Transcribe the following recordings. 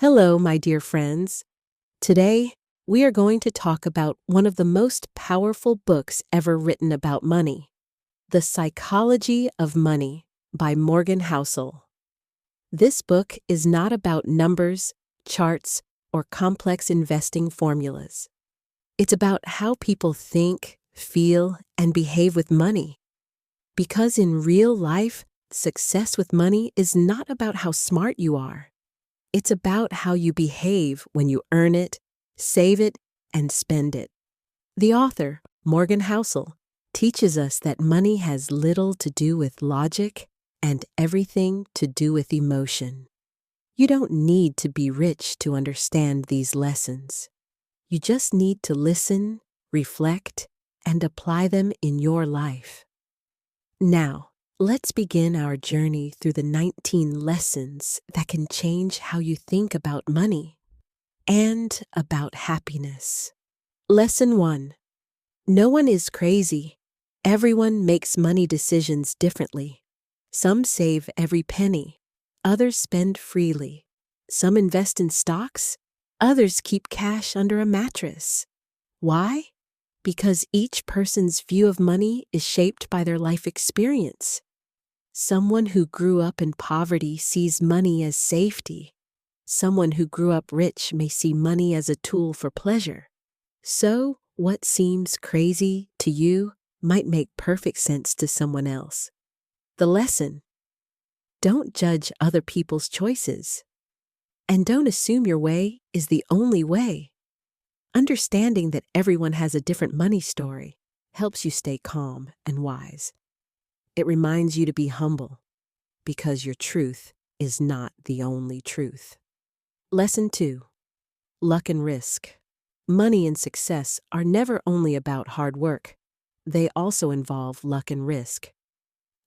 Hello, my dear friends. Today, we are going to talk about one of the most powerful books ever written about money, The Psychology of Money by Morgan Housel. This book is not about numbers, charts, or complex investing formulas. It's about how people think, feel, and behave with money. Because in real life, success with money is not about how smart you are. It's about how you behave when you earn it, save it, and spend it. The author, Morgan Housel, teaches us that money has little to do with logic and everything to do with emotion. You don't need to be rich to understand these lessons. You just need to listen, reflect, and apply them in your life. Now, let's begin our journey through the 19 lessons that can change how you think about money and about happiness. Lesson 1. No one is crazy. Everyone makes money decisions differently. Some save every penny. Others spend freely. Some invest in stocks. Others keep cash under a mattress. Why? Because each person's view of money is shaped by their life experience. Someone who grew up in poverty sees money as safety. Someone who grew up rich may see money as a tool for pleasure. So, what seems crazy to you might make perfect sense to someone else. The lesson: don't judge other people's choices. And don't assume your way is the only way. Understanding that everyone has a different money story helps you stay calm and wise. It reminds you to be humble, because your truth is not the only truth. Lesson 2. Luck and risk. Money and success are never only about hard work. They also involve luck and risk.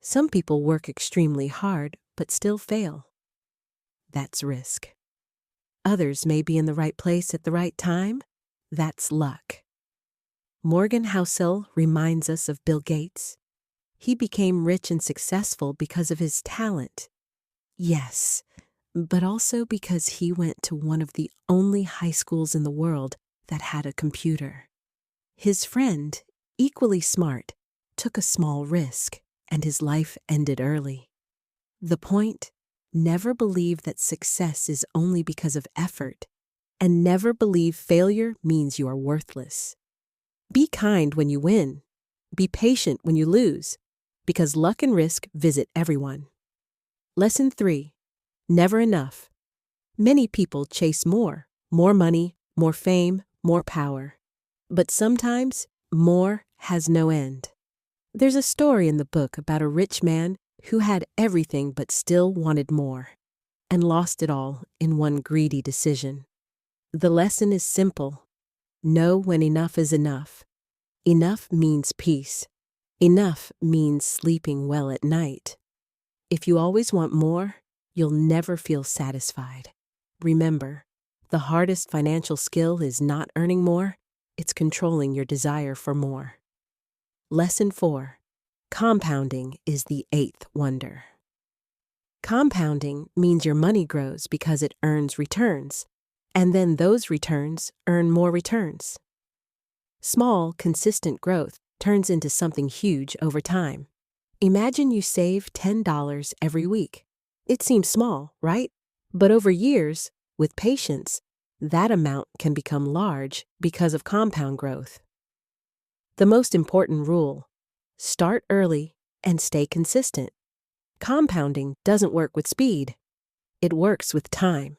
Some people work extremely hard but still fail. That's risk. Others may be in the right place at the right time. That's luck. Morgan Housel reminds us of Bill Gates. He became rich and successful because of his talent. Yes, but also because he went to one of the only high schools in the world that had a computer. His friend, equally smart, took a small risk, and his life ended early. The point: never believe that success is only because of effort, and never believe failure means you are worthless. Be kind when you win. Be patient when you lose, because luck and risk visit everyone. Lesson 3. Never enough. Many people chase more money, more fame, more power. But sometimes, more has no end. There's a story in the book about a rich man who had everything but still wanted more, and lost it all in one greedy decision. The lesson is simple. Know when enough is enough. Enough means peace. Enough means sleeping well at night. If you always want more, you'll never feel satisfied. Remember, the hardest financial skill is not earning more, it's controlling your desire for more. Lesson 4. Compounding is the 8th wonder. Compounding means your money grows because it earns returns, and then those returns earn more returns. Small, consistent growth turns into something huge over time. Imagine you save $10 every week. It seems small, right? But over years, with patience, that amount can become large because of compound growth. The most important rule: start early and stay consistent. Compounding doesn't work with speed. It works with time.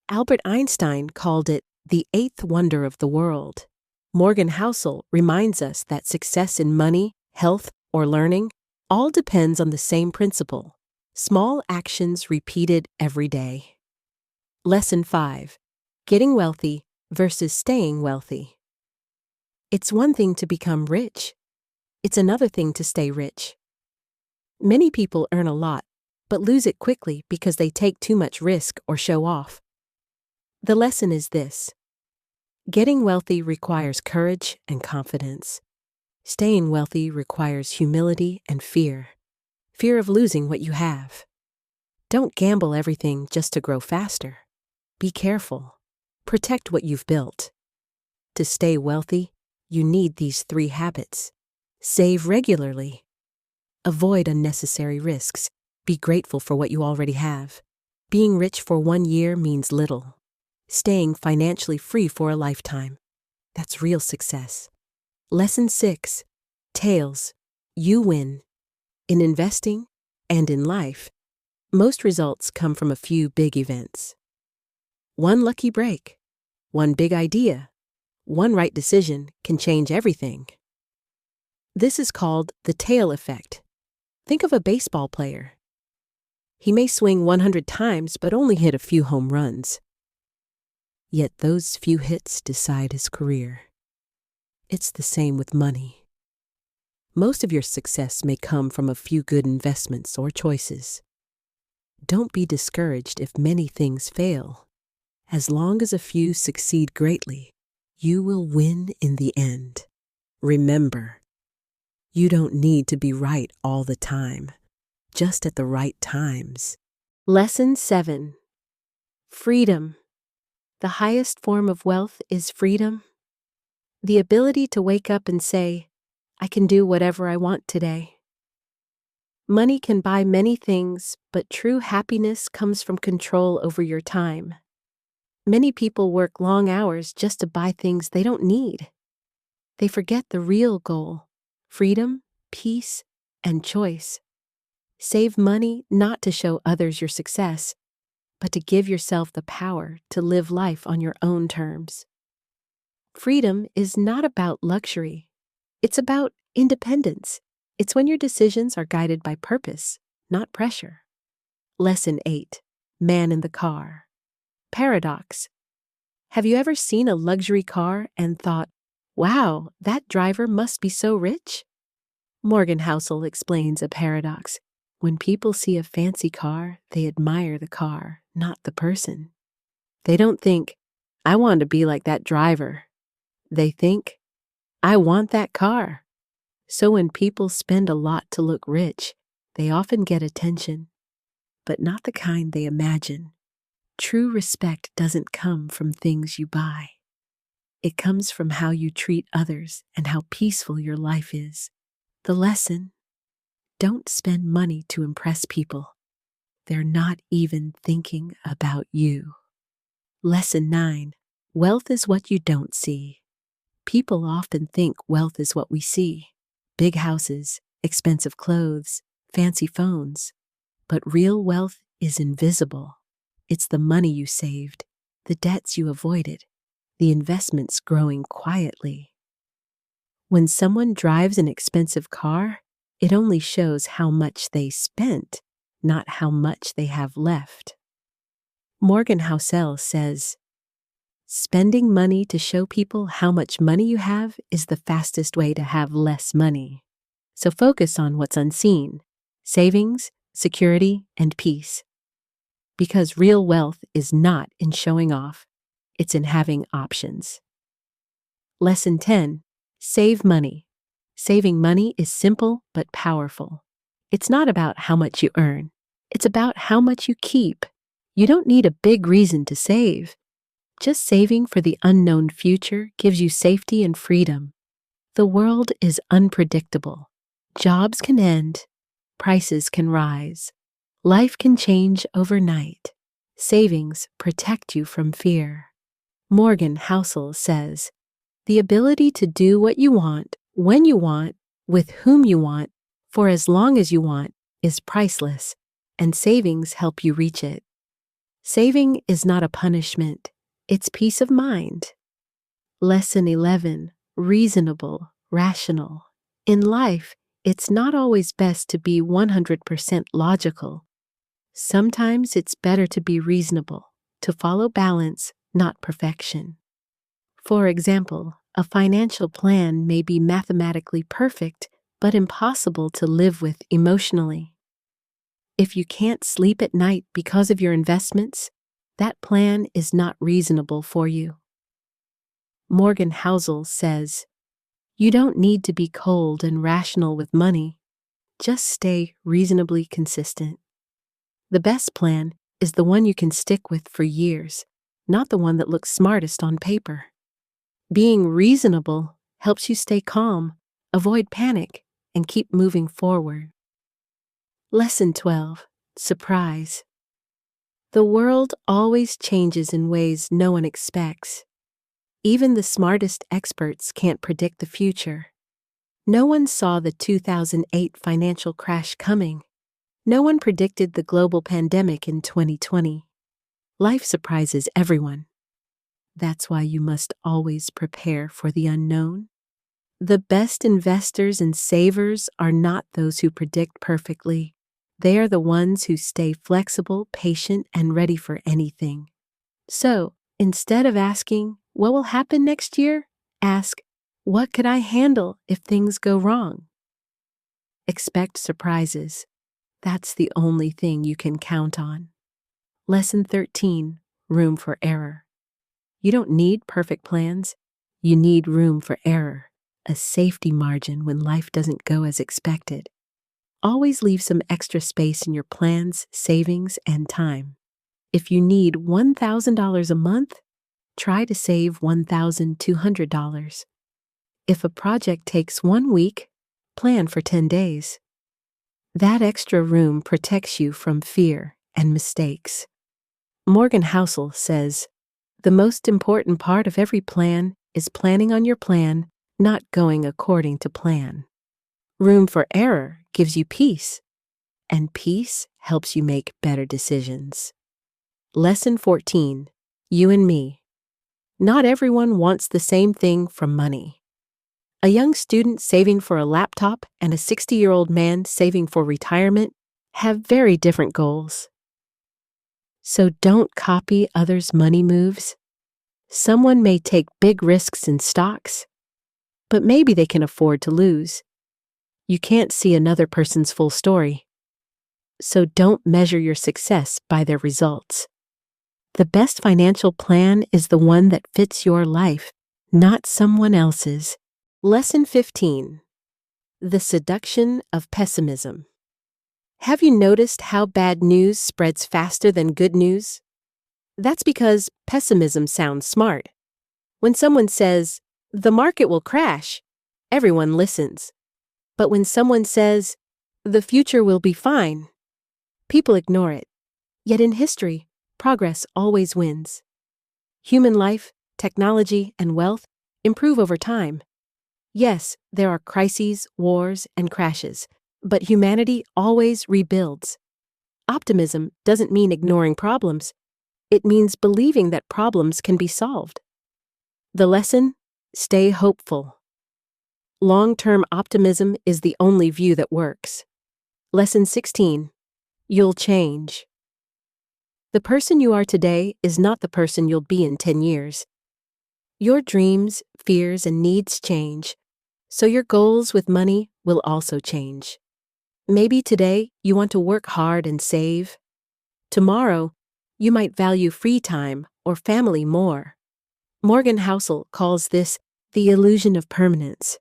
Albert Einstein called it the 8th wonder of the world. Morgan Housel reminds us that success in money, health, or learning all depends on the same principle: small actions repeated every day. Lesson 5. Getting wealthy versus staying wealthy. It's one thing to become rich. It's another thing to stay rich. Many people earn a lot, but lose it quickly because they take too much risk or show off. The lesson is this: getting wealthy requires courage and confidence. Staying wealthy requires humility and fear of losing what you have. Don't gamble everything just to grow faster. Be careful. Protect what you've built. To stay wealthy, you need these 3 habits. Save regularly. Avoid unnecessary risks. Be grateful for what you already have. Being rich for 1 year means little. Staying financially free for a lifetime. That's real success. Lesson 6. Tails. You win. In investing and in life, most results come from a few big events. 1 lucky break, 1 big idea, 1 right decision can change everything. This is called the tail effect. Think of a baseball player. He may swing 100 times but only hit a few home runs. Yet those few hits decide his career. It's the same with money. Most of your success may come from a few good investments or choices. Don't be discouraged if many things fail. As long as a few succeed greatly, you will win in the end. Remember, you don't need to be right all the time, just at the right times. Lesson 7. Freedom. The highest form of wealth is freedom. The ability to wake up and say, I can do whatever I want today. Money can buy many things, but true happiness comes from control over your time. Many people work long hours just to buy things they don't need. They forget the real goal: freedom, peace, and choice. Save money not to show others your success, but to give yourself the power to live life on your own terms. Freedom is not about luxury. It's about independence. It's when your decisions are guided by purpose, not pressure. Lesson 8. Man in the car. Paradox. Have you ever seen a luxury car and thought, wow, that driver must be so rich? Morgan Housel explains a paradox. When people see a fancy car, they admire the car, not the person. They don't think, I want to be like that driver. They think, I want that car. So when people spend a lot to look rich, they often get attention, but not the kind they imagine. True respect doesn't come from things you buy. It comes from how you treat others and how peaceful your life is. The lesson: don't spend money to impress people. They're not even thinking about you. Lesson 9. Wealth is what you don't see. People often think wealth is what we see: big houses, expensive clothes, fancy phones. But real wealth is invisible. It's the money you saved, the debts you avoided, the investments growing quietly. When someone drives an expensive car, it only shows how much they spent, not how much they have left. Morgan Housel says, spending money to show people how much money you have is the fastest way to have less money. So focus on what's unseen: savings, security, and peace. Because real wealth is not in showing off, it's in having options. Lesson 10. Save money. Saving money is simple but powerful. It's not about how much you earn. It's about how much you keep. You don't need a big reason to save. Just saving for the unknown future gives you safety and freedom. The world is unpredictable. Jobs can end. Prices can rise. Life can change overnight. Savings protect you from fear. Morgan Housel says, the ability to do what you want, when you want, with whom you want, for as long as you want, is priceless, and savings help you reach it. Saving is not a punishment. It's peace of mind. Lesson 11. Reasonable, rational. In life, it's not always best to be 100% logical. Sometimes it's better to be reasonable, to follow balance, not perfection. For example, a financial plan may be mathematically perfect, but impossible to live with emotionally. If you can't sleep at night because of your investments, that plan is not reasonable for you. Morgan Housel says, you don't need to be cold and rational with money. Just stay reasonably consistent. The best plan is the one you can stick with for years, not the one that looks smartest on paper. Being reasonable helps you stay calm, avoid panic, and keep moving forward. Lesson 12. Surprise. The world always changes in ways no one expects. Even the smartest experts can't predict the future. No one saw the 2008 financial crash coming. No one predicted the global pandemic in 2020. Life surprises everyone. That's why you must always prepare for the unknown. The best investors and savers are not those who predict perfectly. They are the ones who stay flexible, patient, and ready for anything. So, instead of asking, what will happen next year? Ask, what could I handle if things go wrong? Expect surprises. That's the only thing you can count on. Lesson 13. Room for error. You don't need perfect plans. You need room for error, a safety margin when life doesn't go as expected. Always leave some extra space in your plans, savings, and time. If you need $1,000 a month, try to save $1,200. If a project takes 1 week, plan for 10 days. That extra room protects you from fear and mistakes. Morgan Housel says, the most important part of every plan is planning on your plan, not going according to plan. Room for error gives you peace, and peace helps you make better decisions. Lesson 14. You and me. Not everyone wants the same thing from money. A young student saving for a laptop and a 60-year-old man saving for retirement have very different goals. So don't copy others' money moves. Someone may take big risks in stocks, but maybe they can afford to lose. You can't see another person's full story. So don't measure your success by their results. The best financial plan is the one that fits your life, not someone else's. Lesson 15. The seduction of pessimism. Have you noticed how bad news spreads faster than good news? That's because pessimism sounds smart. When someone says, the market will crash, everyone listens. But when someone says, the future will be fine, people ignore it. Yet in history, progress always wins. Human life, technology, and wealth improve over time. Yes, there are crises, wars, and crashes, but humanity always rebuilds. Optimism doesn't mean ignoring problems. It means believing that problems can be solved. The lesson? Stay hopeful. Long-term optimism is the only view that works. Lesson 16. You'll change. The person you are today is not the person you'll be in 10 years. Your dreams, fears, and needs change, so your goals with money will also change. Maybe today you want to work hard and save. Tomorrow, you might value free time or family more. Morgan Housel calls this the illusion of permanence.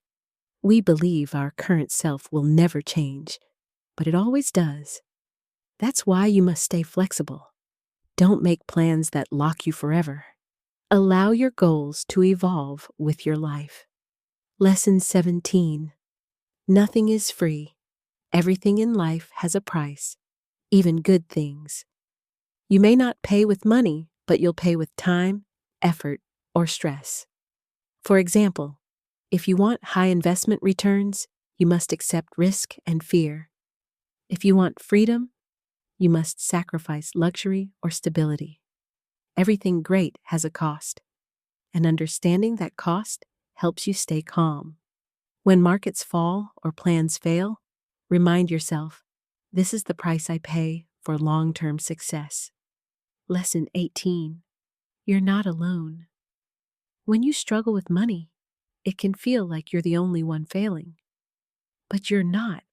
We believe our current self will never change, but it always does. That's why you must stay flexible. Don't make plans that lock you forever. Allow your goals to evolve with your life. Lesson 17. Nothing is free. Everything in life has a price, even good things. You may not pay with money, but you'll pay with time, effort, or stress. For example, if you want high investment returns, you must accept risk and fear. If you want freedom, you must sacrifice luxury or stability. Everything great has a cost, and understanding that cost helps you stay calm. When markets fall or plans fail, remind yourself, this is the price I pay for long-term success. Lesson 18. You're not alone. When you struggle with money, it can feel like you're the only one failing. But you're not.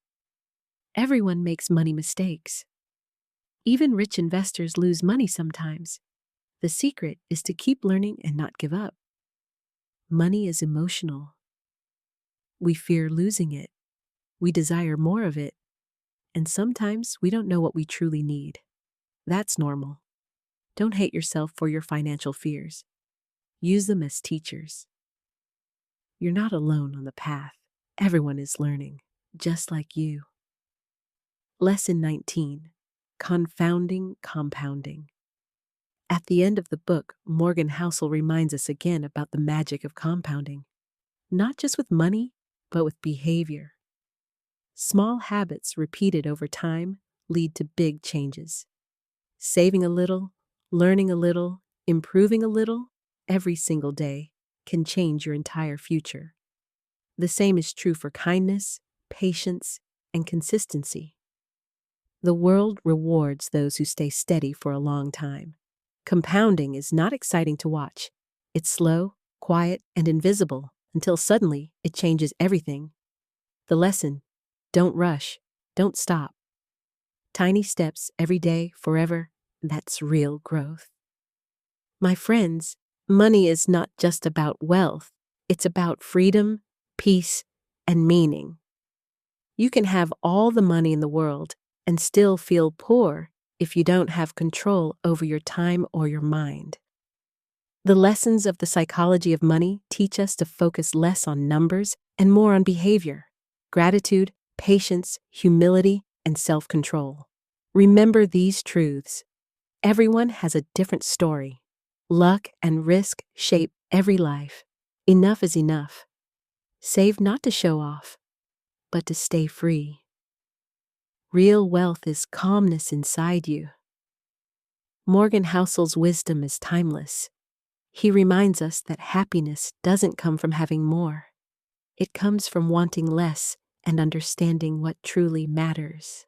Everyone makes money mistakes. Even rich investors lose money sometimes. The secret is to keep learning and not give up. Money is emotional. We fear losing it. We desire more of it. And sometimes we don't know what we truly need. That's normal. Don't hate yourself for your financial fears. Use them as teachers. You're not alone on the path. Everyone is learning, just like you. Lesson 19. Confounding Compounding. At the end of the book, Morgan Housel reminds us again about the magic of compounding, not just with money, but with behavior. Small habits repeated over time lead to big changes. Saving a little, learning a little, improving a little, every single day can change your entire future. The same is true for kindness, patience, and consistency. The world rewards those who stay steady for a long time. Compounding is not exciting to watch. It's slow, quiet, and invisible until suddenly it changes everything. The lesson: don't rush, don't stop. Tiny steps every day, forever, that's real growth. My friends, money is not just about wealth, it's about freedom, peace, and meaning. You can have all the money in the world and still feel poor if you don't have control over your time or your mind. The lessons of the psychology of money teach us to focus less on numbers and more on behavior, gratitude, patience, humility, and self-control. Remember these truths. Everyone has a different story. Luck and risk shape every life. Enough is enough. Save not to show off, but to stay free. Real wealth is calmness inside you. Morgan Housel's wisdom is timeless. He reminds us that happiness doesn't come from having more. It comes from wanting less and understanding what truly matters.